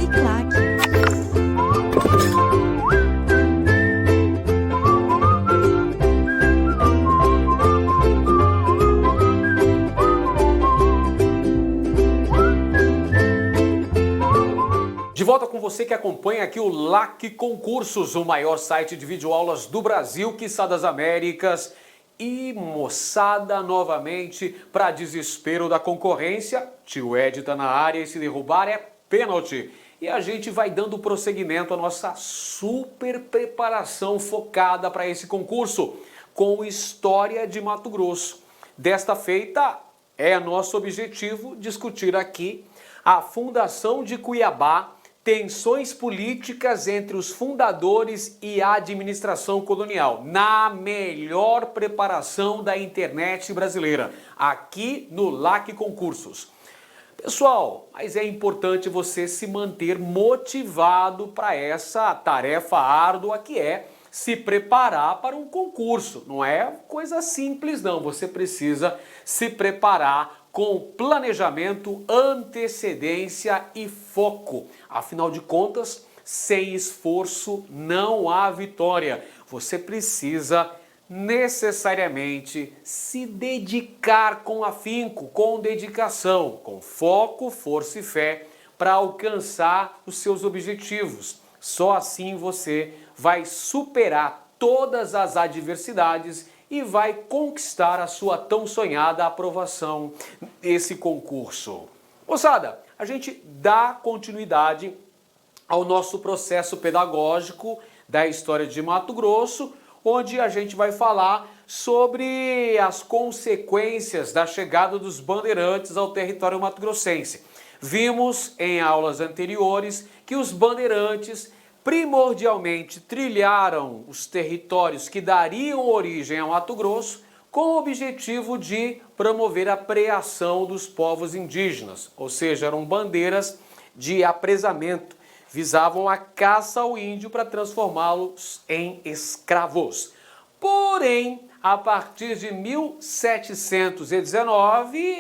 Uniclac. De volta com você que acompanha aqui o LAC Concursos, o maior site de videoaulas do Brasil, quiçá das Américas. E moçada, novamente, para desespero da concorrência, tio Ed tá na área e se derrubar é pênalti. E a gente vai dando prosseguimento à nossa super preparação focada para esse concurso, com História de Mato Grosso. Desta feita, é nosso objetivo discutir aqui a fundação de Cuiabá, tensões políticas entre os fundadores e a administração colonial, na melhor preparação da internet brasileira, aqui no LAC Concursos. Pessoal, mas é importante você se manter motivado para essa tarefa árdua que é se preparar para um concurso. Não é coisa simples não, você precisa se preparar com planejamento, antecedência e foco. Afinal de contas, sem esforço não há vitória. Você precisa necessariamente se dedicar com afinco, com dedicação, com foco, força e fé para alcançar os seus objetivos. Só assim você vai superar todas as adversidades e vai conquistar a sua tão sonhada aprovação nesse concurso. Moçada, a gente dá continuidade ao nosso processo pedagógico da história de Mato Grosso, onde a gente vai falar sobre as consequências da chegada dos bandeirantes ao território mato-grossense. Vimos em aulas anteriores que os bandeirantes primordialmente trilharam os territórios que dariam origem ao Mato Grosso com o objetivo de promover a preação dos povos indígenas, ou seja, eram bandeiras de apresamento, visavam a caça ao índio para transformá-los em escravos. Porém, a partir de 1719,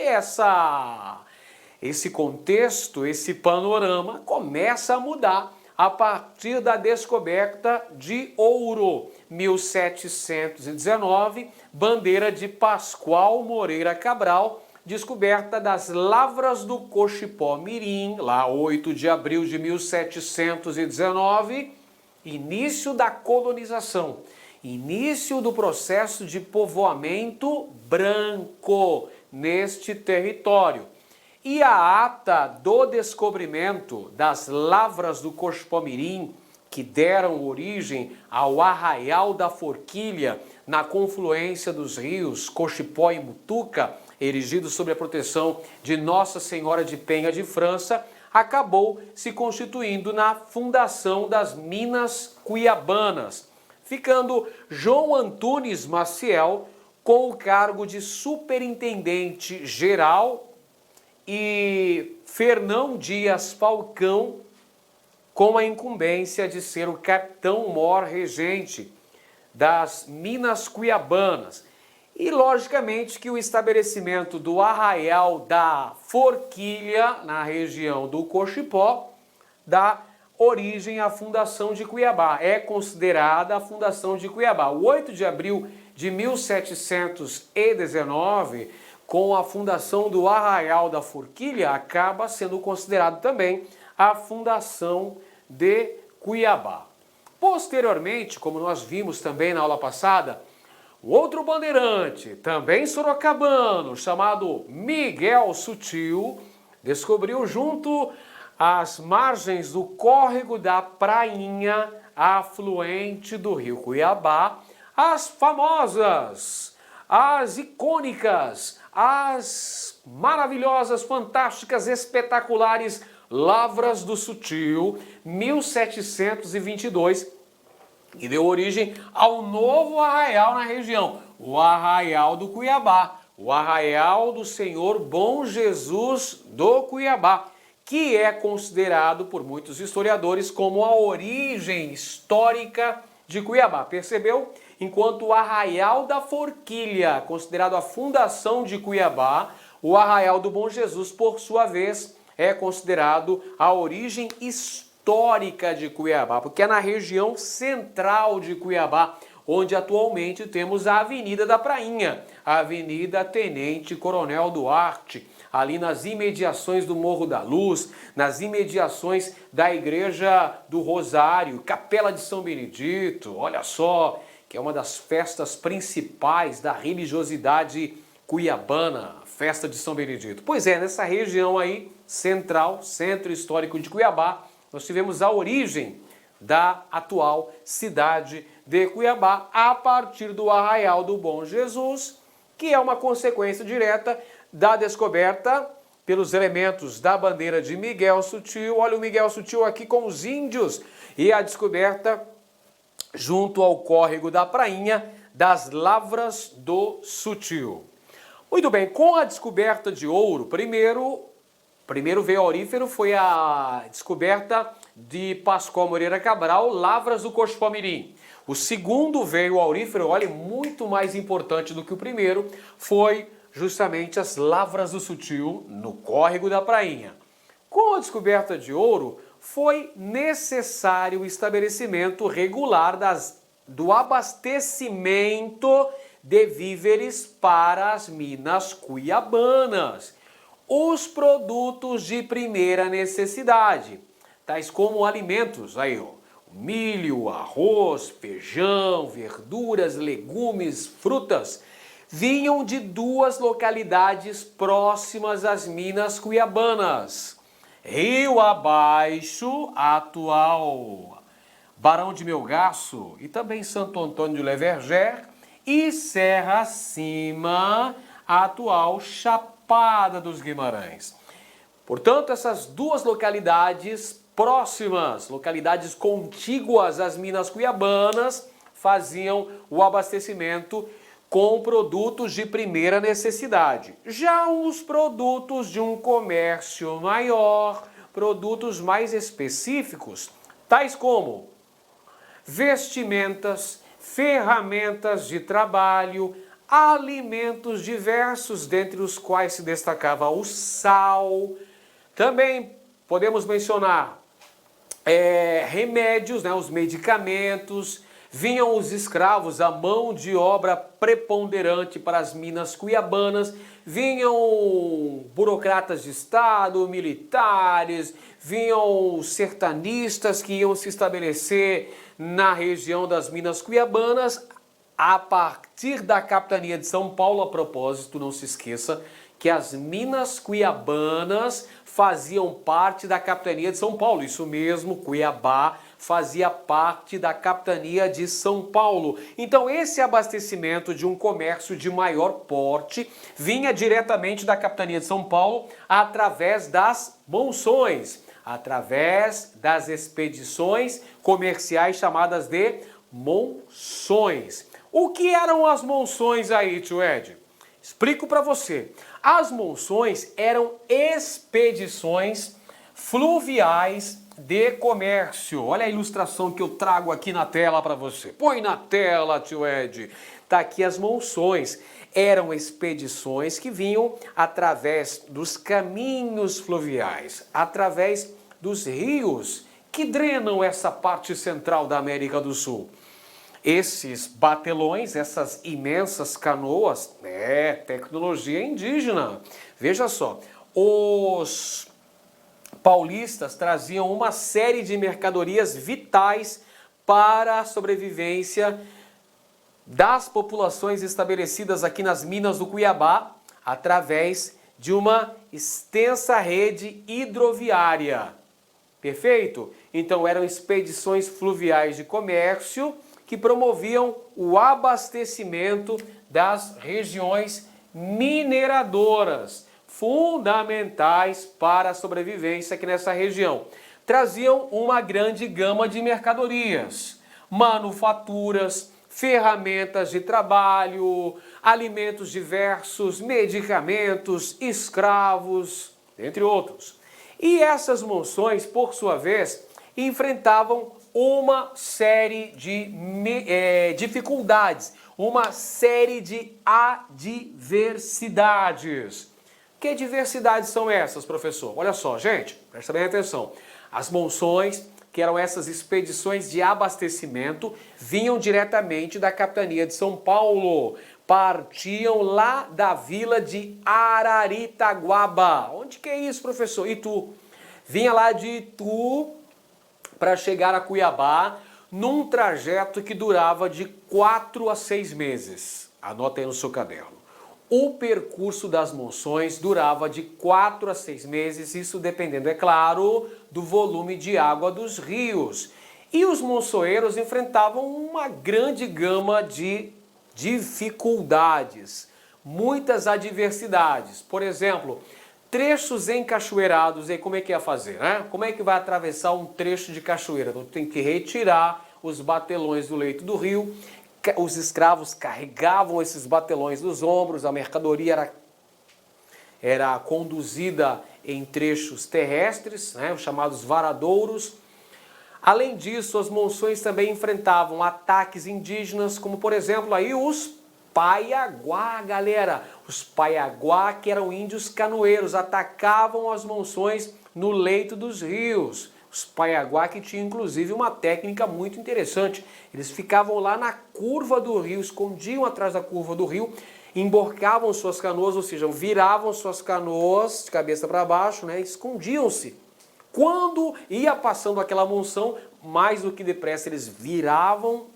esse contexto, esse panorama começa a mudar a partir da descoberta de ouro. 1719, bandeira de Pascoal Moreira Cabral, descoberta das lavras do Cochipó Mirim, lá 8 de abril de 1719, início da colonização, início do processo de povoamento branco neste território. E a ata do descobrimento das lavras do Cochipó Mirim, que deram origem ao Arraial da Forquilha, na confluência dos rios Cochipó e Mutuca, erigido sob a proteção de Nossa Senhora de Penha de França, acabou se constituindo na fundação das Minas Cuiabanas, ficando João Antunes Maciel com o cargo de superintendente geral e Fernão Dias Falcão com a incumbência de ser o capitão-mor regente das Minas Cuiabanas. E, logicamente, que o estabelecimento do Arraial da Forquilha, na região do Cochipó, dá origem à fundação de Cuiabá. É considerada a fundação de Cuiabá. O 8 de abril de 1719, com a fundação do Arraial da Forquilha, acaba sendo considerado também a fundação de Cuiabá. Posteriormente, como nós vimos também na aula passada, o outro bandeirante, também sorocabano, chamado Miguel Sutil, descobriu junto às margens do córrego da Prainha, afluente do rio Cuiabá, as famosas, as icônicas, as maravilhosas, fantásticas, espetaculares Lavras do Sutil, 1722, que deu origem ao novo arraial na região, o Arraial do Cuiabá, o Arraial do Senhor Bom Jesus do Cuiabá, que é considerado por muitos historiadores como a origem histórica de Cuiabá. Percebeu? Enquanto o Arraial da Forquilha, considerado a fundação de Cuiabá, o Arraial do Bom Jesus, por sua vez, é considerado a origem histórica de Cuiabá, porque é na região central de Cuiabá, onde atualmente temos a Avenida da Prainha, a Avenida Tenente Coronel Duarte, ali nas imediações do Morro da Luz, nas imediações da Igreja do Rosário, Capela de São Benedito, olha só, que é uma das festas principais da religiosidade cuiabana, festa de São Benedito. Pois é, nessa região aí, central, centro histórico de Cuiabá, nós tivemos a origem da atual cidade de Cuiabá, a partir do Arraial do Bom Jesus, que é uma consequência direta da descoberta pelos elementos da bandeira de Miguel Sutil. Olha o Miguel Sutil aqui com os índios e a descoberta junto ao córrego da Prainha das Lavras do Sutil. Muito bem, com a descoberta de ouro, primeiro veio aurífero foi a descoberta de Pascoal Moreira Cabral, Lavras do Coxpamirim. O segundo veio aurífero, olha, muito mais importante do que o primeiro, foi justamente as Lavras do Sutil, no córrego da Prainha. Com a descoberta de ouro, foi necessário o estabelecimento regular do abastecimento de víveres para as minas cuiabanas. Os produtos de primeira necessidade, tais como alimentos, aí ó, milho, arroz, feijão, verduras, legumes, frutas, vinham de duas localidades próximas às minas cuiabanas. Rio abaixo, atual Barão de Melgaço e também Santo Antônio de Leverger, e Serra Acima, atual Chapada dos Guimarães. Portanto, essas duas localidades próximas, localidades contíguas às minas cuiabanas, faziam o abastecimento com produtos de primeira necessidade. Já os produtos de um comércio maior, produtos mais específicos, tais como vestimentas, ferramentas de trabalho, alimentos diversos, dentre os quais se destacava o sal. Também podemos mencionar remédios, né, os medicamentos. Vinham os escravos, a mão de obra preponderante para as minas cuiabanas, vinham burocratas de Estado, militares, vinham sertanistas que iam se estabelecer na região das minas cuiabanas, a partir da capitania de São Paulo. A propósito, não se esqueça que as minas cuiabanas faziam parte da capitania de São Paulo, isso mesmo, Cuiabá fazia parte da capitania de São Paulo. Então esse abastecimento de um comércio de maior porte vinha diretamente da capitania de São Paulo através das monções, através das expedições comerciais chamadas de monções. O que eram as monções aí, tio Ed? Explico para você. As monções eram expedições fluviais de comércio. Olha a ilustração que eu trago aqui na tela para você. Põe na tela, tio Ed. Tá aqui as monções. Eram expedições que vinham através dos caminhos fluviais, através dos rios que drenam essa parte central da América do Sul. Esses batelões, essas imensas canoas, tecnologia indígena. Veja só, os paulistas traziam uma série de mercadorias vitais para a sobrevivência das populações estabelecidas aqui nas minas do Cuiabá, através de uma extensa rede hidroviária. Perfeito? Então eram expedições fluviais de comércio que promoviam o abastecimento das regiões mineradoras, fundamentais para a sobrevivência aqui nessa região. Traziam uma grande gama de mercadorias, manufaturas, ferramentas de trabalho, alimentos diversos, medicamentos, escravos, entre outros. E essas monções, por sua vez, enfrentavam uma série de dificuldades, uma série de adversidades. Que diversidades são essas, professor? Olha só, gente, presta bem atenção. As monções, que eram essas expedições de abastecimento, vinham diretamente da capitania de São Paulo. Partiam lá da vila de Araritaguaba. Onde que é isso, professor? Itu. Vinha lá de Itu para chegar a Cuiabá num trajeto que durava de 4 a 6 meses. Anota aí no seu caderno. O percurso das monções durava de 4 a 6 meses, isso dependendo, é claro, do volume de água dos rios. E os monçoeiros enfrentavam uma grande gama de dificuldades, muitas adversidades. Por exemplo, trechos encachoeirados, e como é que ia fazer, né? Como é que vai atravessar um trecho de cachoeira? Então tem que retirar os batelões do leito do rio. Os escravos carregavam esses batelões nos ombros, a mercadoria era conduzida em trechos terrestres, né, os chamados varadouros. Além disso, as monções também enfrentavam ataques indígenas, como por exemplo aí os Paiaguá, galera. Os Paiaguá, que eram índios canoeiros, atacavam as monções no leito dos rios. Os Paiaguá que tinham inclusive uma técnica muito interessante. Eles ficavam lá na curva do rio, escondiam atrás da curva do rio, emborcavam suas canoas, ou seja, viravam suas canoas de cabeça para baixo, né, escondiam-se. Quando ia passando aquela monção, mais do que depressa eles desviravam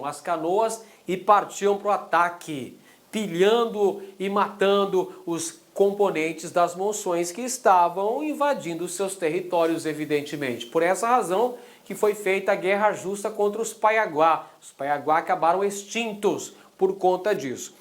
as canoas e partiam para o ataque, pilhando e matando os componentes das monções que estavam invadindo seus territórios, evidentemente. Por essa razão que foi feita a guerra justa contra os Paiaguá. Os Paiaguá acabaram extintos por conta disso.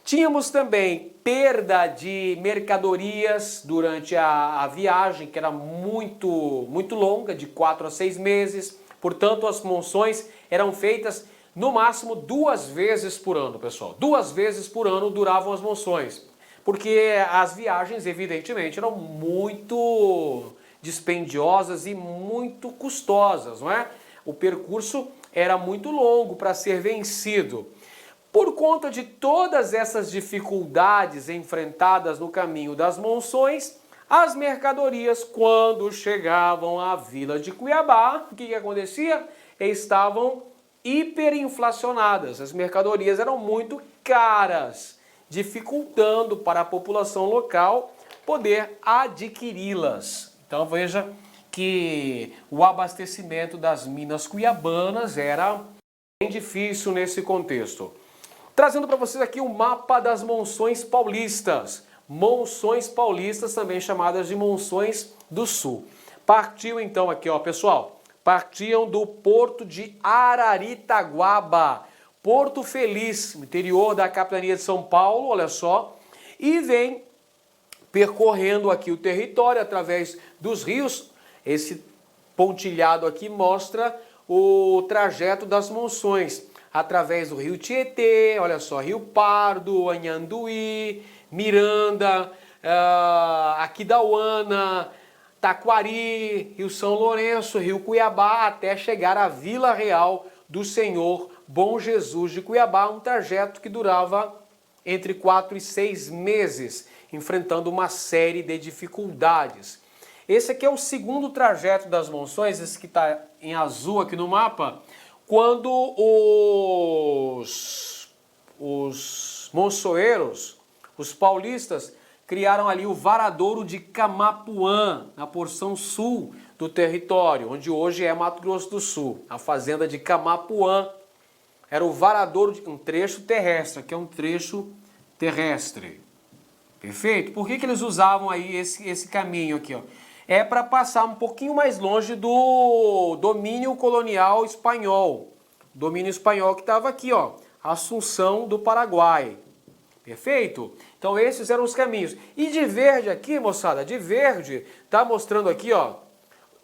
Tínhamos também perda de mercadorias durante a viagem, que era muito longa, de 4 a 6 meses. Portanto, as monções eram feitas no máximo 2 vezes por ano, pessoal. 2 vezes por ano duravam as monções. Porque as viagens, evidentemente, eram muito dispendiosas e muito custosas, não é? O percurso era muito longo para ser vencido. Por conta de todas essas dificuldades enfrentadas no caminho das monções, as mercadorias, quando chegavam à vila de Cuiabá, o que acontecia? Estavam hiperinflacionadas. As mercadorias eram muito caras, dificultando para a população local poder adquiri-las. Então veja que o abastecimento das minas cuiabanas era bem difícil nesse contexto. Trazendo para vocês aqui o mapa das monções paulistas. Monções paulistas, também chamadas de monções do sul. Partiu então aqui, ó, pessoal, partiam do porto de Araritaguaba, Porto Feliz, interior da capitania de São Paulo, olha só, e vem percorrendo aqui o território através dos rios. Esse pontilhado aqui mostra o trajeto das monções, através do rio Tietê, olha só, Rio Pardo, Anhanduí, Miranda, Aquidauana, Taquari, Rio São Lourenço, Rio Cuiabá, até chegar à Vila Real do Senhor Bom Jesus de Cuiabá, um trajeto que durava entre 4 e 6 meses, enfrentando uma série de dificuldades. Esse aqui é o segundo trajeto das monções, esse que está em azul aqui no mapa, quando os monçoeiros, os paulistas, criaram ali o varadouro de Camapuã, na porção sul do território, onde hoje é Mato Grosso do Sul. A fazenda de Camapuã era o varadouro de um trecho terrestre, aqui é um trecho terrestre. Perfeito? Por que eles usavam aí esse caminho aqui, ó? É para passar um pouquinho mais longe do domínio colonial espanhol. Domínio espanhol que estava aqui, ó, Assunção do Paraguai. Perfeito? Então esses eram os caminhos. E de verde aqui, moçada, de verde, tá mostrando aqui, ó,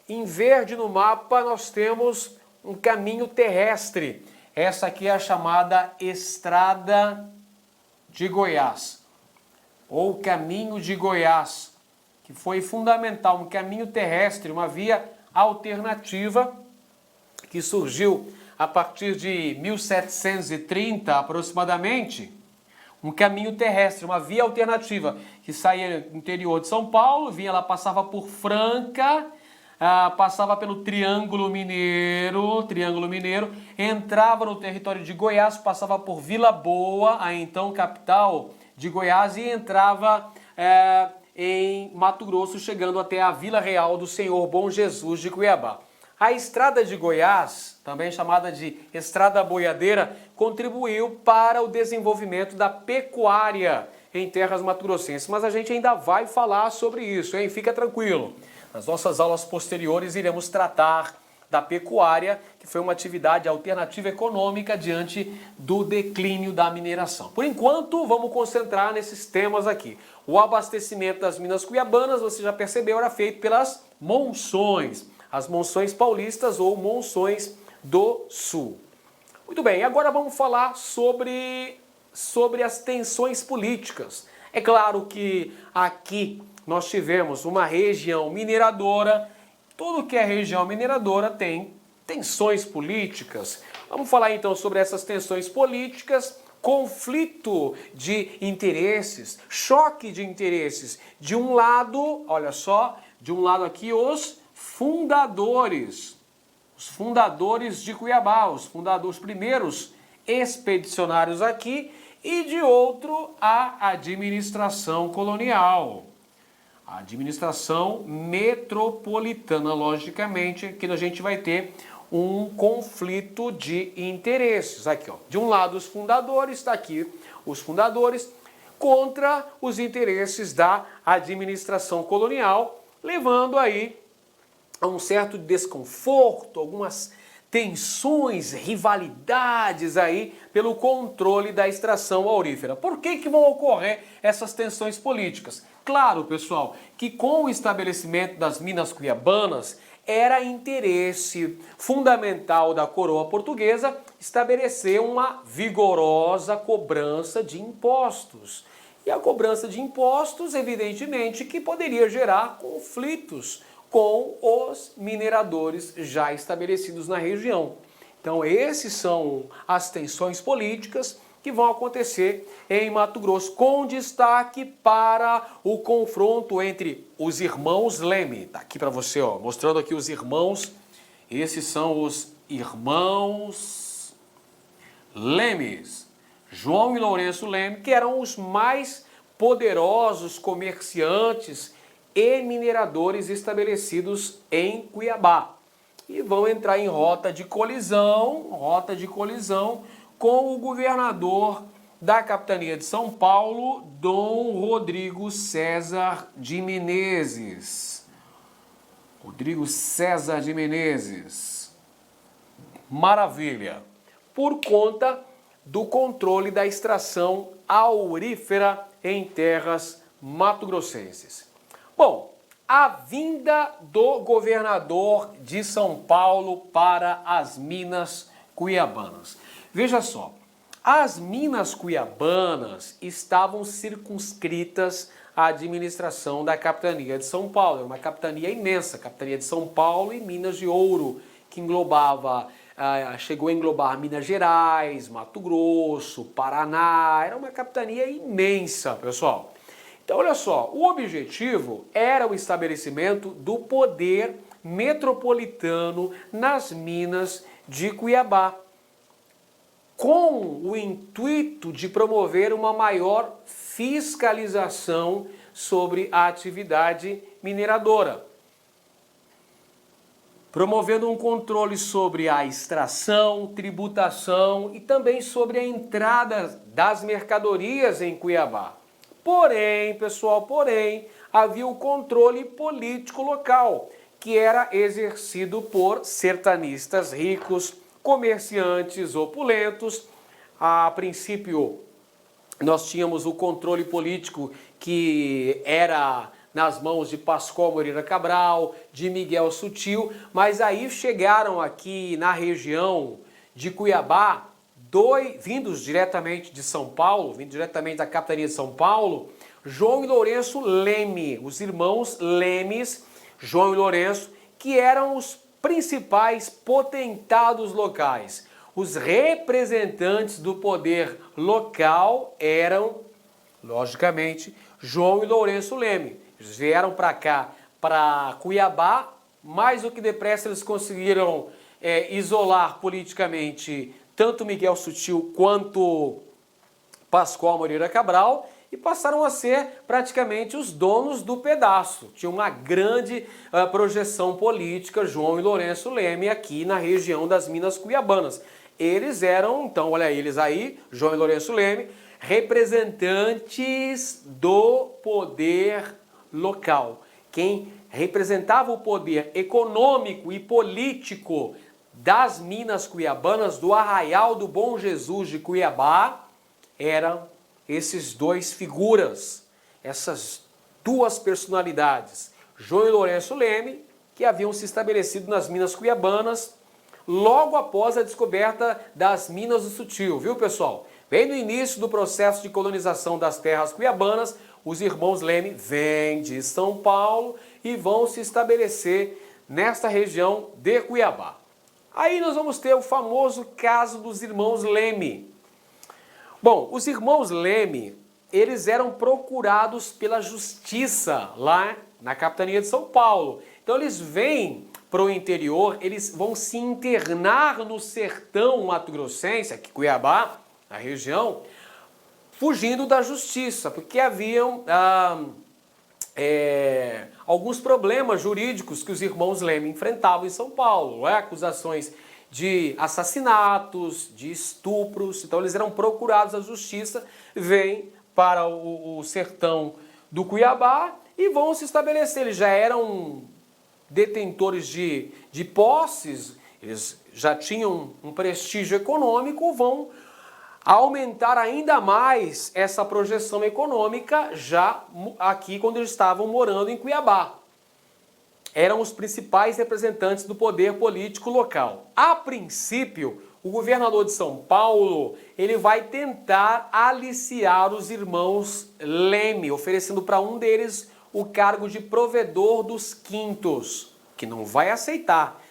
em verde no mapa nós temos um caminho terrestre. Essa aqui é a chamada Estrada de Goiás, ou Caminho de Goiás, que foi fundamental, um caminho terrestre, uma via alternativa que surgiu a partir de 1730 aproximadamente, um caminho terrestre, uma via alternativa, que saía do interior de São Paulo, vinha lá, passava por Franca, passava pelo Triângulo Mineiro, entrava no território de Goiás, passava por Vila Boa, a então capital de Goiás, e entrava em Mato Grosso, chegando até a Vila Real do Senhor Bom Jesus de Cuiabá. A Estrada de Goiás, também chamada de Estrada Boiadeira, contribuiu para o desenvolvimento da pecuária em terras mato-grossenses. Mas a gente ainda vai falar sobre isso, hein? Fica tranquilo. Nas nossas aulas posteriores iremos tratar da pecuária, que foi uma atividade alternativa econômica diante do declínio da mineração. Por enquanto, vamos concentrar nesses temas aqui. O abastecimento das minas cuiabanas, você já percebeu, era feito pelas monções. As monções paulistas ou monções do sul. Muito bem, agora vamos falar sobre as tensões políticas. É claro que aqui nós tivemos uma região mineradora. Tudo que é região mineradora tem tensões políticas. Vamos falar então sobre essas tensões políticas, conflito de interesses, choque de interesses. De um lado, olha só, de um lado aqui os fundadores de Cuiabá, os primeiros expedicionários aqui, e de outro a administração colonial, a administração metropolitana. Logicamente, aqui a gente vai ter um conflito de interesses. Aqui, ó, de um lado os fundadores, está aqui os fundadores, contra os interesses da administração colonial, levando aí a um certo desconforto, algumas tensões, rivalidades aí pelo controle da extração aurífera. Por que vão ocorrer essas tensões políticas? Claro, pessoal, que com o estabelecimento das minas cuiabanas era interesse fundamental da coroa portuguesa estabelecer uma vigorosa cobrança de impostos. E a cobrança de impostos, evidentemente, que poderia gerar conflitos com os mineradores já estabelecidos na região. Então, esses são as tensões políticas que vão acontecer em Mato Grosso, com destaque para o confronto entre os irmãos Leme. Tá aqui para você, ó, mostrando aqui os irmãos. Esses são os irmãos Lemes, João e Lourenço Leme, que eram os mais poderosos comerciantes e mineradores estabelecidos em Cuiabá. E vão entrar em rota de colisão com o governador da capitania de São Paulo, Dom Rodrigo César de Menezes. Maravilha! Por conta do controle da extração aurífera em terras mato-grossenses. Bom, a vinda do governador de São Paulo para as minas cuiabanas. Veja só, as minas cuiabanas estavam circunscritas à administração da capitania de São Paulo. Era uma capitania imensa, a capitania de São Paulo e Minas de Ouro, que englobava, chegou a englobar Minas Gerais, Mato Grosso, Paraná. Era uma capitania imensa, pessoal. Então, olha só, o objetivo era o estabelecimento do poder metropolitano nas minas de Cuiabá, com o intuito de promover uma maior fiscalização sobre a atividade mineradora, promovendo um controle sobre a extração, tributação e também sobre a entrada das mercadorias em Cuiabá. Porém, pessoal, havia o controle político local, que era exercido por sertanistas ricos, comerciantes opulentos. A princípio, nós tínhamos o controle político que era nas mãos de Pascoal Moreira Cabral, de Miguel Sutil, mas aí chegaram aqui na região de Cuiabá, vindos diretamente de São Paulo, vindos diretamente da capitania de São Paulo, João e Lourenço Leme, os irmãos Lemes, João e Lourenço, que eram os principais potentados locais. Os representantes do poder local eram, logicamente, João e Lourenço Leme. Eles vieram para cá, para Cuiabá, mais do que depressa eles conseguiram isolar politicamente tanto Miguel Sutil quanto Pascoal Moreira Cabral e passaram a ser praticamente os donos do pedaço. Tinha uma grande projeção política, João e Lourenço Leme, aqui na região das Minas Cuiabanas. Eles eram, então, olha eles aí, João e Lourenço Leme, representantes do poder local. Quem representava o poder econômico e político das Minas Cuiabanas, do Arraial do Bom Jesus de Cuiabá, eram esses dois figuras, essas duas personalidades, João e Lourenço Leme, que haviam se estabelecido nas Minas Cuiabanas logo após a descoberta das Minas do Sutil, viu pessoal? Bem no início do processo de colonização das terras cuiabanas, os irmãos Leme vêm de São Paulo e vão se estabelecer nesta região de Cuiabá. Aí nós vamos ter o famoso caso dos irmãos Leme. Bom, os irmãos Leme, eles eram procurados pela justiça lá na capitania de São Paulo. Então eles vêm para o interior, eles vão se internar no sertão mato-grossense, aqui Cuiabá, na região, fugindo da justiça, porque haviam alguns problemas jurídicos que os irmãos Leme enfrentavam em São Paulo, acusações de assassinatos, de estupros. Então eles eram procurados à justiça, vêm para o sertão do Cuiabá e vão se estabelecer. Eles já eram detentores de posses, eles já tinham um prestígio econômico, vão aumentar ainda mais essa projeção econômica já aqui quando eles estavam morando em Cuiabá. Eram os principais representantes do poder político local. A princípio, o governador de São Paulo, ele vai tentar aliciar os irmãos Leme, oferecendo para um deles o cargo de provedor dos quintos, que não vai aceitar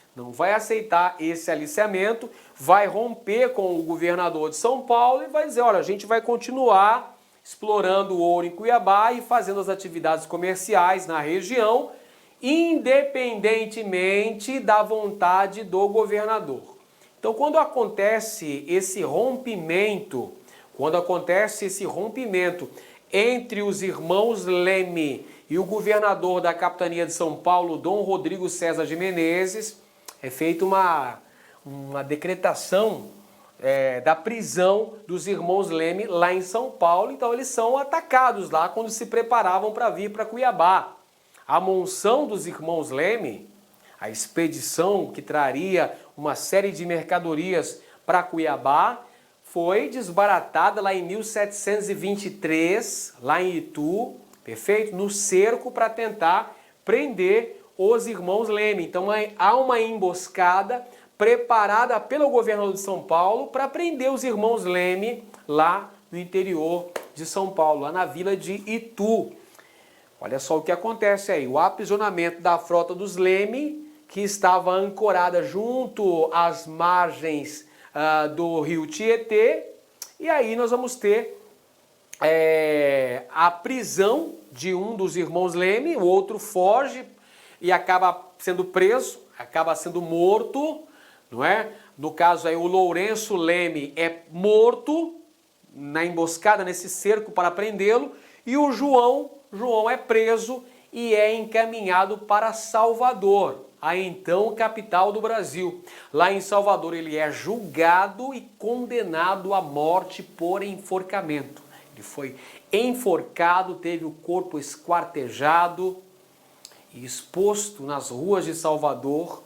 esse aliciamento, vai romper com o governador de São Paulo e vai dizer, olha, a gente vai continuar explorando o ouro em Cuiabá e fazendo as atividades comerciais na região, independentemente da vontade do governador. Então, quando acontece esse rompimento entre os irmãos Leme e o governador da capitania de São Paulo, Dom Rodrigo César de Menezes, é feita uma decretação da prisão dos irmãos Leme lá em São Paulo. Então eles são atacados lá quando se preparavam para vir para Cuiabá. A monção dos irmãos Leme, a expedição que traria uma série de mercadorias para Cuiabá, foi desbaratada lá em 1723, lá em Itu, perfeito? No cerco para tentar prender os irmãos Leme. Então há uma emboscada preparada pelo governador de São Paulo para prender os irmãos Leme lá no interior de São Paulo, lá na vila de Itu. Olha só o que acontece aí, o aprisionamento da frota dos Leme, que estava ancorada junto às margens do rio Tietê, e aí nós vamos ter a prisão de um dos irmãos Leme, o outro foge e acaba sendo preso, acaba sendo morto, não é? No caso aí o Lourenço Leme é morto na emboscada, nesse cerco para prendê-lo, e o João é preso e é encaminhado para Salvador, a então capital do Brasil. Lá em Salvador ele é julgado e condenado à morte por enforcamento. Ele foi enforcado, teve o corpo esquartejado e exposto nas ruas de Salvador.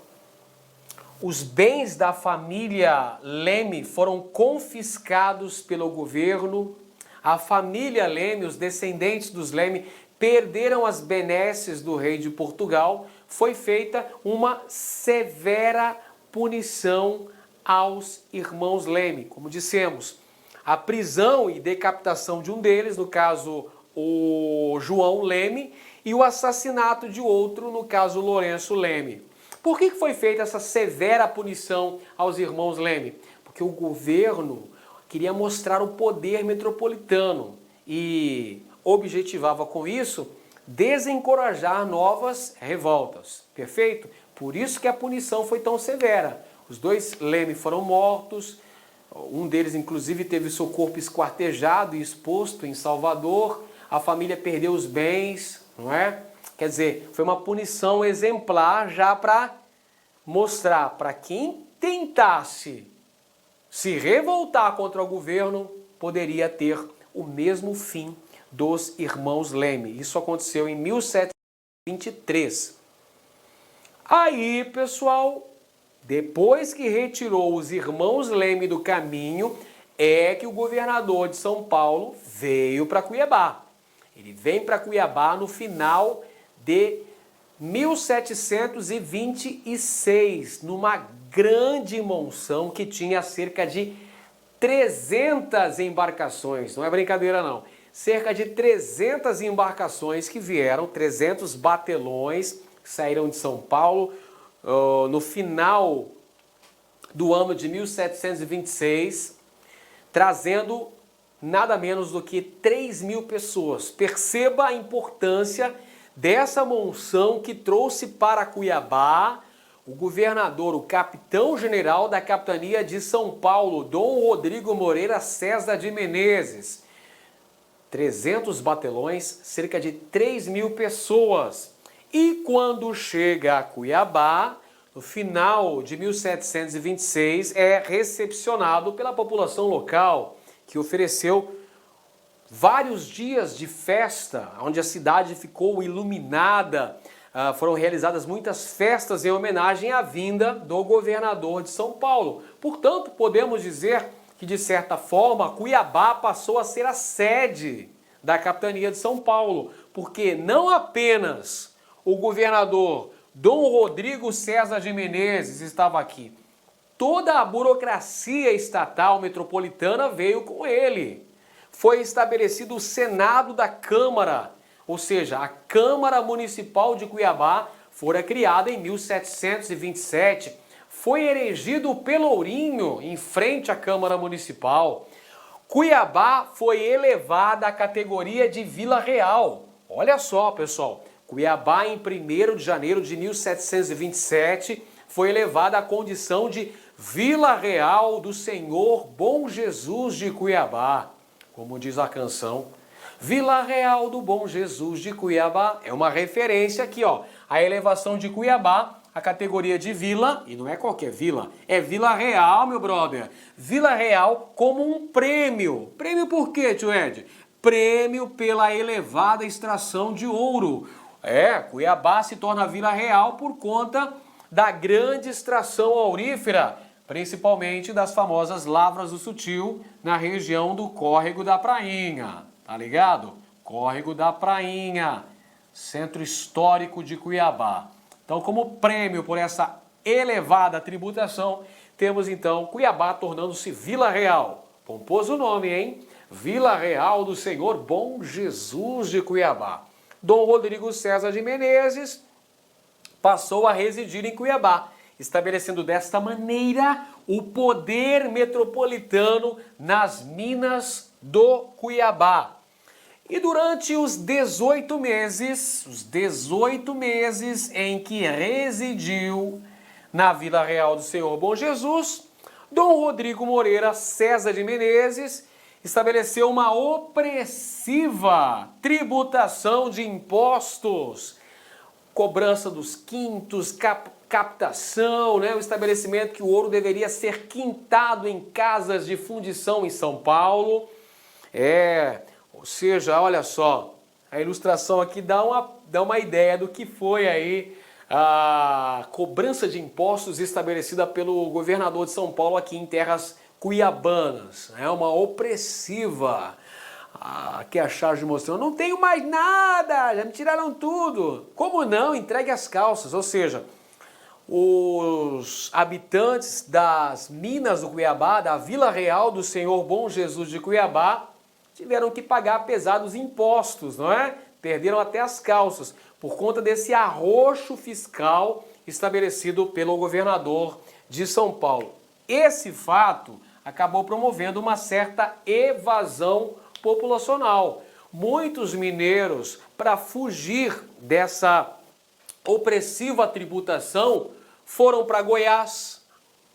Os bens da família Leme foram confiscados pelo governo. A família Leme, os descendentes dos Leme, perderam as benesses do rei de Portugal. Foi feita uma severa punição aos irmãos Leme. Como dissemos, a prisão e decapitação de um deles, no caso o João Leme, e o assassinato de outro, no caso Lourenço Leme. Por que foi feita essa severa punição aos irmãos Leme? porque o governo queria mostrar o poder metropolitano e objetivava com isso desencorajar novas revoltas, perfeito? Por isso que a punição foi tão severa. Os 2 Leme foram mortos, um deles inclusive teve seu corpo esquartejado e exposto em Salvador, a família perdeu os bens, não é? Quer dizer, foi uma punição exemplar já para mostrar para quem tentasse se revoltar contra o governo, poderia ter o mesmo fim dos irmãos Leme. Isso aconteceu em 1723. Aí, pessoal, depois que retirou os irmãos Leme do caminho, é que o governador de São Paulo veio para Cuiabá. Ele vem para Cuiabá no final de 1726, numa grande monção que tinha cerca de 300 embarcações. Não é brincadeira não. Cerca de 300 embarcações que vieram, 300 batelões que saíram de São Paulo no final do ano de 1726, trazendo nada menos do que 3.000 pessoas. Perceba a importância dessa monção que trouxe para Cuiabá o governador, o capitão-general da capitania de São Paulo, Dom Rodrigo Moreira César de Menezes. 300 batelões, cerca de 3.000 pessoas. E quando chega a Cuiabá, no final de 1726, é recepcionado pela população local, que ofereceu vários dias de festa, onde a cidade ficou iluminada. Foram realizadas muitas festas em homenagem à vinda do governador de São Paulo. Portanto, podemos dizer que, de certa forma, Cuiabá passou a ser a sede da capitania de São Paulo, porque não apenas o governador Dom Rodrigo César de Menezes estava aqui, toda a burocracia estatal metropolitana veio com ele. Foi estabelecido o Senado da Câmara, ou seja, a Câmara Municipal de Cuiabá fora criada em 1727. Foi erigido o Pelourinho em frente à Câmara Municipal. Cuiabá foi elevada à categoria de Vila Real. Olha só, pessoal, Cuiabá em 1º de janeiro de 1727 foi elevada à condição de Vila Real do Senhor Bom Jesus de Cuiabá. Como diz a canção, Vila Real do Bom Jesus de Cuiabá. É uma referência aqui, ó, a elevação de Cuiabá, a categoria de vila, e não é qualquer vila, é Vila Real, meu brother. Vila Real como um prêmio. Prêmio por quê, tio Ed? Prêmio pela elevada extração de ouro. Cuiabá se torna Vila Real por conta da grande extração aurífera, principalmente das famosas Lavras do Sutil, na região do Córrego da Prainha. Tá ligado? Córrego da Prainha, centro histórico de Cuiabá. Então, como prêmio por essa elevada tributação, temos então Cuiabá tornando-se Vila Real. Pomposo nome, hein? Vila Real do Senhor Bom Jesus de Cuiabá. Dom Rodrigo César de Menezes passou a residir em Cuiabá, estabelecendo desta maneira o poder metropolitano nas minas do Cuiabá. E durante os 18 meses em que residiu na Vila Real do Senhor Bom Jesus, Dom Rodrigo Moreira César de Menezes estabeleceu uma opressiva tributação de impostos, cobrança dos quintos, captação, né? O estabelecimento que o ouro deveria ser quintado em casas de fundição em São Paulo. Ou seja, olha só, a ilustração aqui dá uma ideia do que foi aí a cobrança de impostos estabelecida pelo governador de São Paulo aqui em terras cuiabanas. É uma opressiva. Aqui a charge mostrando, não tenho mais nada, já me tiraram tudo. Como não? Entregue as calças. Ou seja, os habitantes das minas do Cuiabá, da Vila Real do Senhor Bom Jesus de Cuiabá, tiveram que pagar pesados impostos, não é? Perderam até as calças por conta desse arroxo fiscal estabelecido pelo governador de São Paulo. Esse fato acabou promovendo uma certa evasão populacional. Muitos mineiros, para fugir dessa opressiva tributação, foram para Goiás,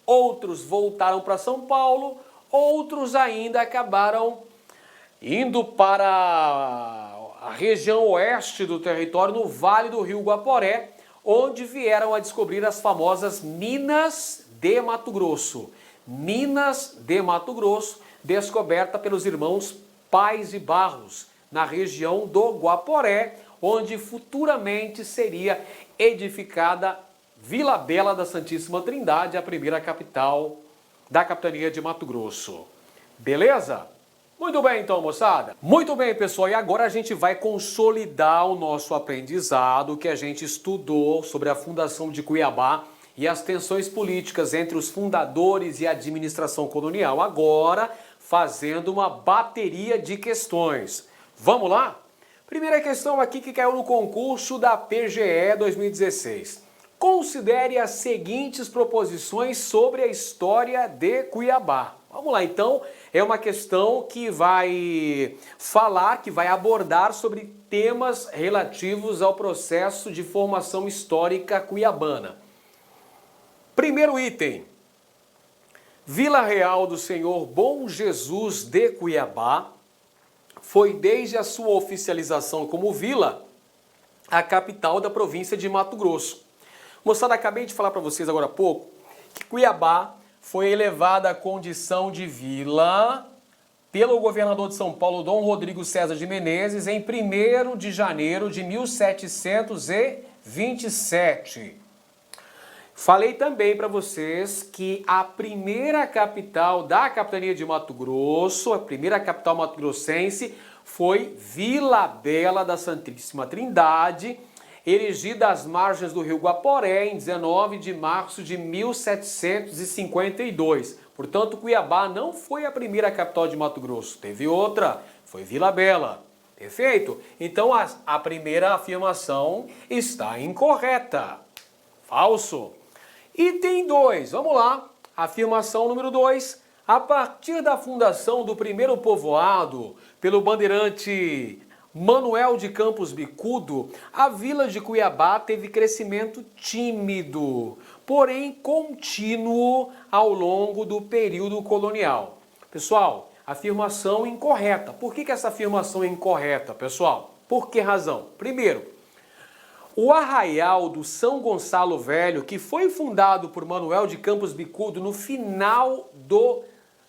outros voltaram para São Paulo, outros ainda acabaram indo para a região oeste do território, no Vale do Rio Guaporé, onde vieram a descobrir as famosas Minas de Mato Grosso. Minas de Mato Grosso, descoberta pelos irmãos Pais de Barros, na região do Guaporé, onde futuramente seria edificada Vila Bela da Santíssima Trindade, a primeira capital da capitania de Mato Grosso. Beleza? Muito bem então, moçada. Muito bem, pessoal. E agora a gente vai consolidar o nosso aprendizado que a gente estudou sobre a fundação de Cuiabá e as tensões políticas entre os fundadores e a administração colonial. Agora, fazendo uma bateria de questões. Vamos lá? Primeira questão aqui que caiu no concurso da PGE 2016. Considere as seguintes proposições sobre a história de Cuiabá. Vamos lá, então, é uma questão que vai falar, que vai abordar sobre temas relativos ao processo de formação histórica cuiabana. Primeiro item, Vila Real do Senhor Bom Jesus de Cuiabá foi, desde a sua oficialização como vila, a capital da província de Mato Grosso. Moçada, acabei de falar para vocês agora há pouco que Cuiabá foi elevada à condição de vila pelo governador de São Paulo, Dom Rodrigo César de Menezes, em 1º de janeiro de 1727. Falei também para vocês que a primeira capital da capitania de Mato Grosso, a primeira capital mato-grossense, foi Vila Bela da Santíssima Trindade, erigida às margens do rio Guaporé em 19 de março de 1752. Portanto, Cuiabá não foi a primeira capital de Mato Grosso, teve outra, foi Vila Bela. Perfeito? Então, a primeira afirmação está incorreta. Falso. Item 2, vamos lá. Afirmação número 2. A partir da fundação do primeiro povoado pelo bandeirante Manuel de Campos Bicudo, a vila de Cuiabá teve crescimento tímido, porém contínuo ao longo do período colonial. Pessoal, afirmação incorreta. Por que essa afirmação é incorreta, pessoal? Por que razão? Primeiro, o arraial do São Gonçalo Velho, que foi fundado por Manuel de Campos Bicudo no final do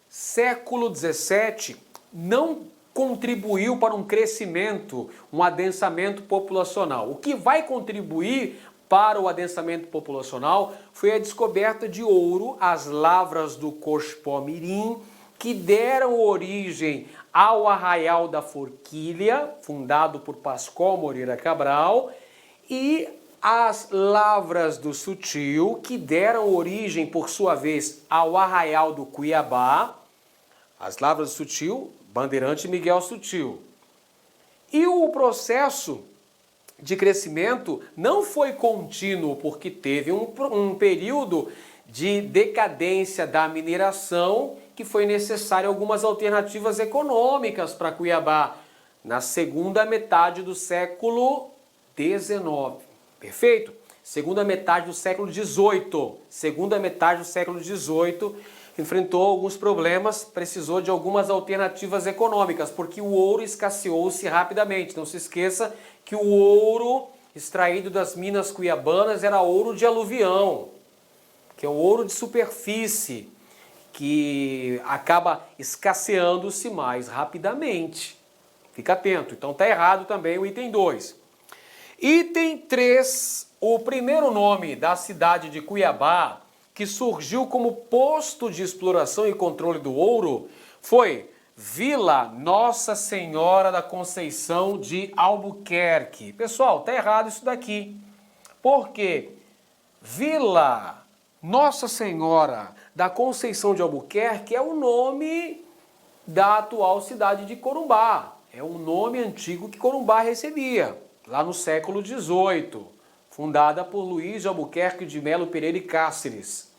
século XVII, não contribuiu para um crescimento, um adensamento populacional. O que vai contribuir para o adensamento populacional foi a descoberta de ouro, as lavras do Coxpó-Mirim, que deram origem ao Arraial da Forquilha, fundado por Pascoal Moreira Cabral, e as lavras do Sutil, que deram origem, por sua vez, ao Arraial do Cuiabá, as lavras do Sutil, Bandeirante Miguel Sutil. E o processo de crescimento não foi contínuo, porque teve um período de decadência da mineração que foi necessário algumas alternativas econômicas para Cuiabá na segunda metade do século XIX. Perfeito? Segunda metade do século XVIII. Segunda metade do século XVIII enfrentou alguns problemas, precisou de algumas alternativas econômicas, porque o ouro escasseou-se rapidamente. Não se esqueça que o ouro extraído das minas cuiabanas era ouro de aluvião, que é o ouro de superfície, que acaba escasseando-se mais rapidamente. Fica atento. Então tá errado também o item 2. Item 3, o primeiro nome da cidade de Cuiabá, que surgiu como posto de exploração e controle do ouro, foi Vila Nossa Senhora da Conceição de Albuquerque. Pessoal, tá errado isso daqui. Por quê? Vila Nossa Senhora da Conceição de Albuquerque é o nome da atual cidade de Corumbá. É um nome antigo que Corumbá recebia, lá no século XVIII. Fundada por Luiz de Albuquerque de Melo Pereira e Cáceres.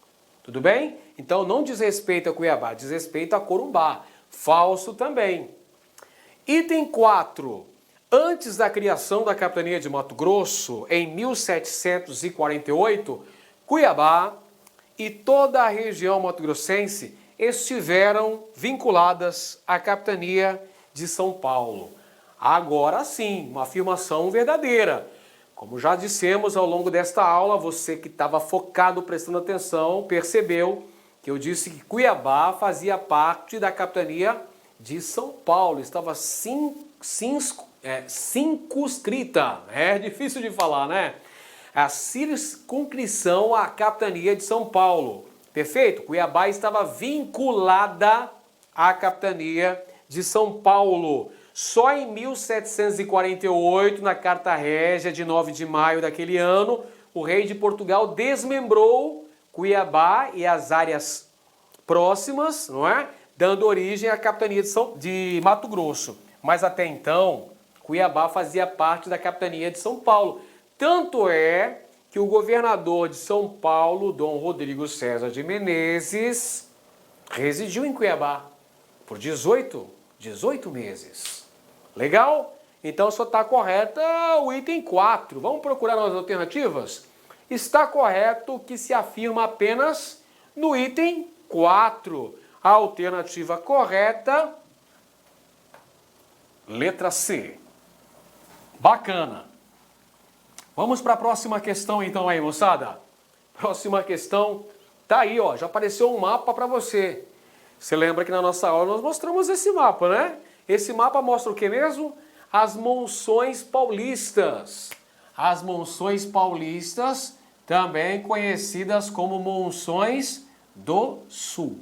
Tudo bem? Então não diz respeito a Cuiabá, diz respeito a Corumbá. Falso também. Item 4. Antes da criação da capitania de Mato Grosso, em 1748, Cuiabá e toda a região mato-grossense estiveram vinculadas à capitania de São Paulo. Agora sim, uma afirmação verdadeira. Como já dissemos ao longo desta aula, você que estava focado, prestando atenção, percebeu que eu disse que Cuiabá fazia parte da capitania de São Paulo, estava circunscrita, é difícil de falar, né? A circunscrição à capitania de São Paulo, perfeito? Cuiabá estava vinculada à capitania de São Paulo. Só em 1748, na Carta Régia de 9 de maio daquele ano, o rei de Portugal desmembrou Cuiabá e as áreas próximas, não é? Dando origem à capitania de Mato Grosso. Mas até então, Cuiabá fazia parte da capitania de São Paulo. Tanto é que o governador de São Paulo, Dom Rodrigo César de Menezes, residiu em Cuiabá por 18 meses. Legal? Então só está correta o item 4. Vamos procurar nas alternativas? Está correto que se afirma apenas no item 4. A alternativa correta, letra C. Bacana. Vamos para a próxima questão então aí, moçada. Próxima questão, tá aí, ó, já apareceu um mapa para você. Você lembra que na nossa aula nós mostramos esse mapa, né? Esse mapa mostra o que mesmo? As monções paulistas. As monções paulistas, também conhecidas como monções do Sul.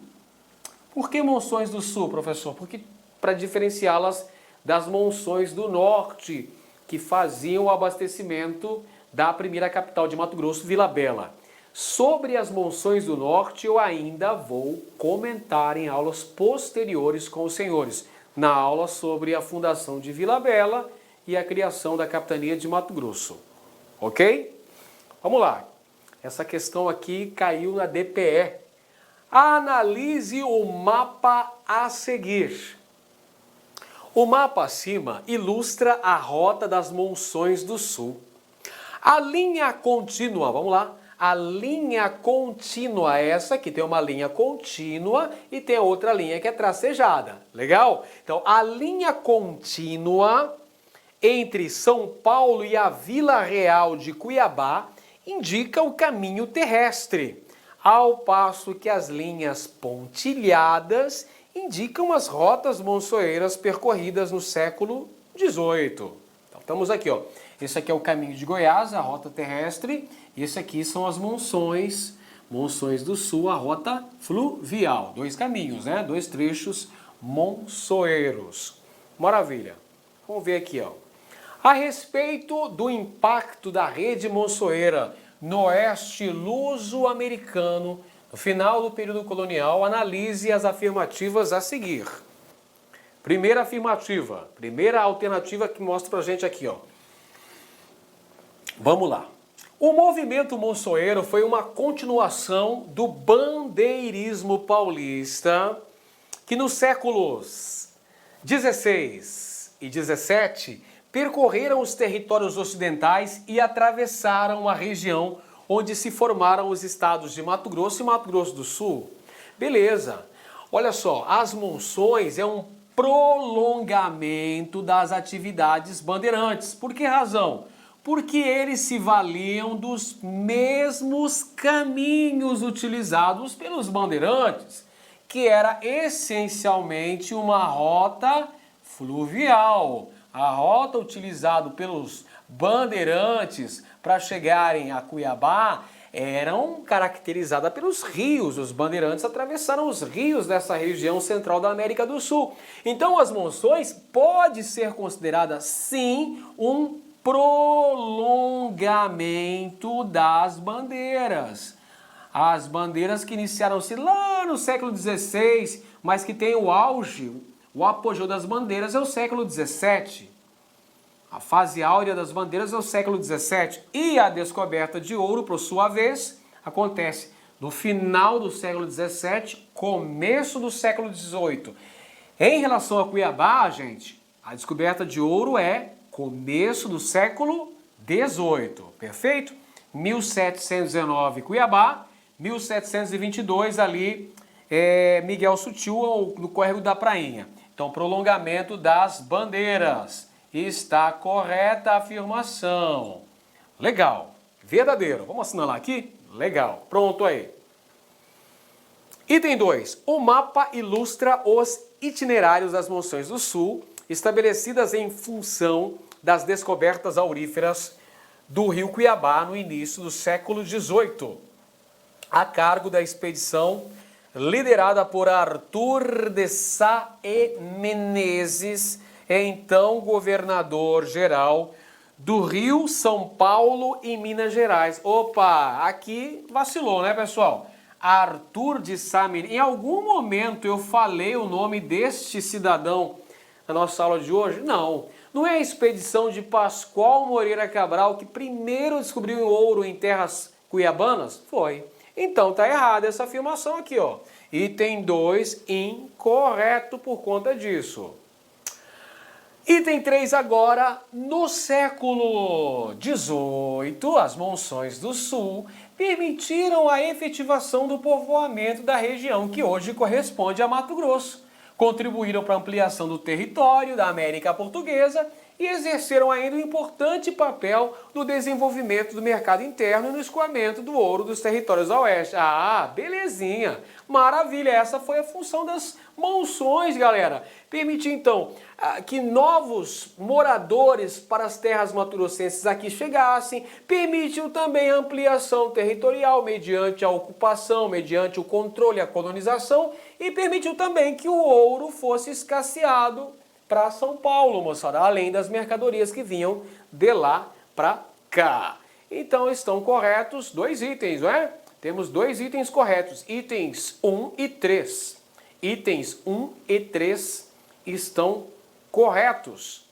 Por que monções do Sul, professor? Porque para diferenciá-las das monções do Norte, que faziam o abastecimento da primeira capital de Mato Grosso, Vila Bela. Sobre as monções do Norte, eu ainda vou comentar em aulas posteriores com os senhores, na aula sobre a fundação de Vila Bela e a criação da capitania de Mato Grosso. Ok? Vamos lá. Essa questão aqui caiu na DPE. Analise o mapa a seguir. O mapa acima ilustra a rota das monções do Sul. A linha contínua, vamos lá. A linha contínua, essa aqui tem uma linha contínua e tem outra linha que é tracejada. Legal? Então, a linha contínua entre São Paulo e a Vila Real de Cuiabá indica o caminho terrestre, ao passo que as linhas pontilhadas indicam as rotas monçoeiras percorridas no século XVIII. Então, estamos aqui, ó. Esse aqui é o caminho de Goiás, a rota terrestre, e esse aqui são as monções do Sul, a rota fluvial. Dois caminhos, né? Dois trechos monçoeiros. Maravilha. Vamos ver aqui, ó. A respeito do impacto da rede monçoeira no oeste luso-americano, no final do período colonial, analise as afirmativas a seguir. Primeira afirmativa, primeira alternativa que mostra pra gente aqui, ó. Vamos lá. O movimento monçoeiro foi uma continuação do bandeirismo paulista, que nos séculos XVI e XVII percorreram os territórios ocidentais e atravessaram a região onde se formaram os estados de Mato Grosso e Mato Grosso do Sul. Beleza. Olha só, as monções é um prolongamento das atividades bandeirantes. Por que razão? Porque eles se valiam dos mesmos caminhos utilizados pelos bandeirantes, que era essencialmente uma rota fluvial. A rota utilizada pelos bandeirantes para chegarem a Cuiabá eram caracterizadas pelos rios. Os bandeirantes atravessaram os rios dessa região central da América do Sul. Então as monções pode ser considerada sim um prolongamento das bandeiras. As bandeiras que iniciaram-se lá no século XVI, mas que tem o auge, o apogeu das bandeiras é o século XVII. A fase áurea das bandeiras é o século XVII. E a descoberta de ouro, por sua vez, acontece no final do século XVII, começo do século XVIII. Em relação a Cuiabá, gente, a descoberta de ouro é começo do século XVIII, perfeito? 1719 Cuiabá, 1722 ali Miguel Sutil no Córrego da Prainha. Então, prolongamento das bandeiras. Está correta a afirmação. Legal, verdadeiro. Vamos assinalar aqui? Legal, pronto aí. Item 2. O mapa ilustra os itinerários das Monções do Sul, estabelecidas em função das descobertas auríferas do rio Cuiabá no início do século XVIII, a cargo da expedição liderada por Arthur de Sá e Menezes, então governador-geral do Rio, São Paulo e Minas Gerais. Opa, aqui vacilou, né, pessoal? Arthur de Sá Menezes. Em algum momento eu falei o nome deste cidadão na nossa aula de hoje? Não. Não é a expedição de Pascoal Moreira Cabral que primeiro descobriu o ouro em terras cuiabanas? Foi. Então tá errada essa afirmação aqui, ó. Item 2, incorreto por conta disso. Item 3 agora, no século XVIII, as Monções do Sul permitiram a efetivação do povoamento da região que hoje corresponde a Mato Grosso. Contribuíram para a ampliação do território da América Portuguesa e exerceram ainda um importante papel no desenvolvimento do mercado interno e no escoamento do ouro dos territórios a oeste. Ah, belezinha! Maravilha! Essa foi a função das monções, galera. Permitir, então, que novos moradores para as terras mato-grossenses aqui chegassem. Permitiu também a ampliação territorial mediante a ocupação, mediante o controle e a colonização. E permitiu também que o ouro fosse escasseado para São Paulo, moçada, além das mercadorias que vinham de lá para cá. Então estão corretos 2 itens, não é? Temos 2 itens corretos, itens 1 e 3. Itens 1 e 3 estão corretos.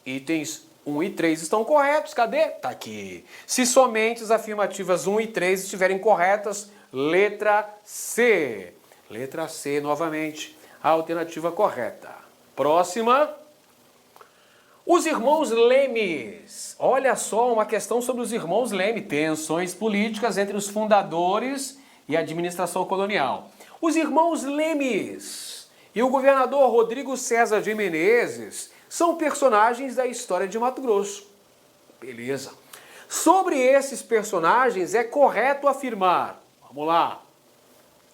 Itens 1 e 3 estão corretos, cadê? Tá aqui. Se somente as afirmativas 1 e 3 estiverem corretas, letra C. Letra C, novamente, a alternativa correta. Próxima. Os irmãos Lemes. Olha só, uma questão sobre os irmãos Leme. Tensões políticas entre os fundadores e a administração colonial. Os irmãos Lemes e o governador Rodrigo César de Menezes são personagens da história de Mato Grosso. Beleza. Sobre esses personagens é correto afirmar. Vamos lá.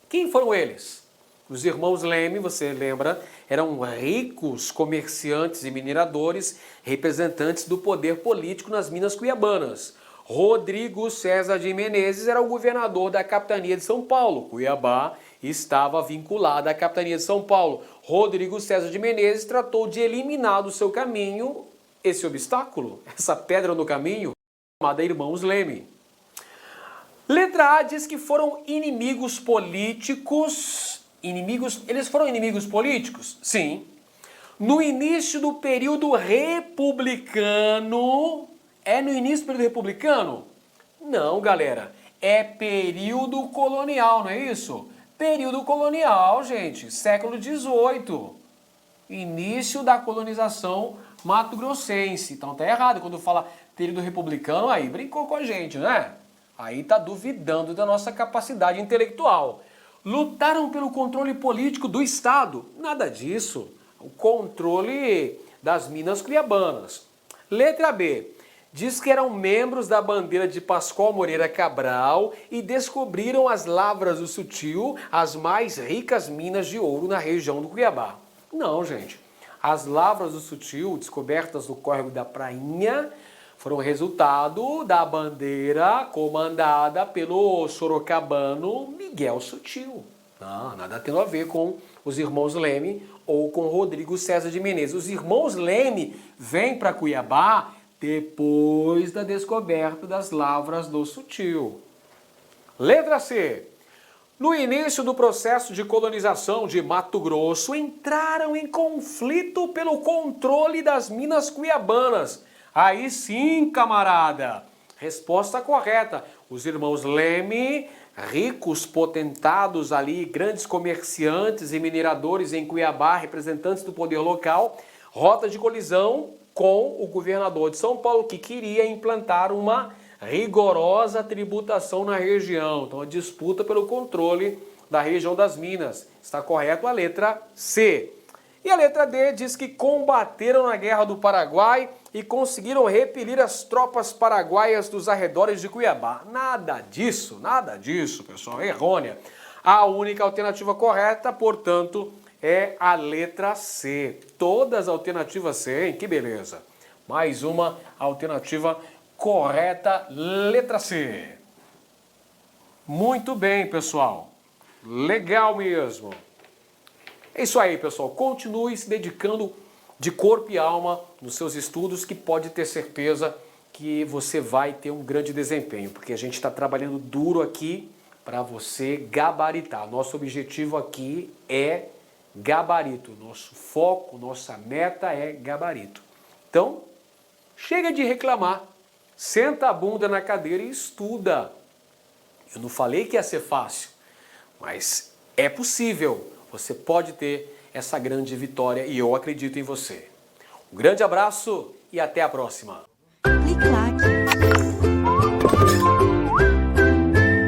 Quem foram eles? Os irmãos Leme, você lembra, eram ricos comerciantes e mineradores, representantes do poder político nas minas cuiabanas. Rodrigo César de Menezes era o governador da capitania de São Paulo. Cuiabá estava vinculada à capitania de São Paulo. Rodrigo César de Menezes tratou de eliminar do seu caminho esse obstáculo, essa pedra no caminho, chamada Irmãos Leme. Letra A diz que foram inimigos políticos. Eles foram inimigos políticos? Sim. No início do período republicano. É no início do período republicano? Não, galera. É período colonial, não é isso? Período colonial, gente. Século XVIII. Início da colonização mato-grossense. Então tá errado. Quando fala período republicano, aí brincou com a gente, né? Aí tá duvidando da nossa capacidade intelectual. Lutaram pelo controle político do Estado? Nada disso. O controle das minas cuiabanas. Letra B. Diz que eram membros da bandeira de Pascoal Moreira Cabral e descobriram as lavras do Sutil, as mais ricas minas de ouro na região do Cuiabá. Não, gente. As lavras do Sutil, descobertas no Córrego da Prainha, foram resultado da bandeira comandada pelo sorocabano Miguel Sutil. Não, nada tendo a ver com os irmãos Leme ou com Rodrigo César de Menezes. Os irmãos Leme vêm para Cuiabá depois da descoberta das lavras do Sutil. Letra C. No início do processo de colonização de Mato Grosso, entraram em conflito pelo controle das minas cuiabanas. Aí sim, camarada. Resposta correta. Os irmãos Leme ricos potentados ali, grandes comerciantes e mineradores em Cuiabá, representantes do poder local, rota de colisão com o governador de São Paulo, que queria implantar uma rigorosa tributação na região. Então, a disputa pelo controle da região das Minas. Está correto a letra C. E a letra D diz que combateram na Guerra do Paraguai e conseguiram repelir as tropas paraguaias dos arredores de Cuiabá. Nada disso, pessoal, é errônea. A única alternativa correta, portanto, é a letra C. Todas as alternativas C, hein? Que beleza. Mais uma alternativa correta, letra C. Muito bem, pessoal. Legal mesmo. É isso aí, pessoal. Continue se dedicando de corpo e alma nos seus estudos, que pode ter certeza que você vai ter um grande desempenho, porque a gente está trabalhando duro aqui para você gabaritar. Nosso objetivo aqui é gabarito. Nosso foco, nossa meta é gabarito. Então, chega de reclamar. Senta a bunda na cadeira e estuda. Eu não falei que ia ser fácil, mas é possível. Você pode ter essa grande vitória e eu acredito em você. Um grande abraço e até a próxima.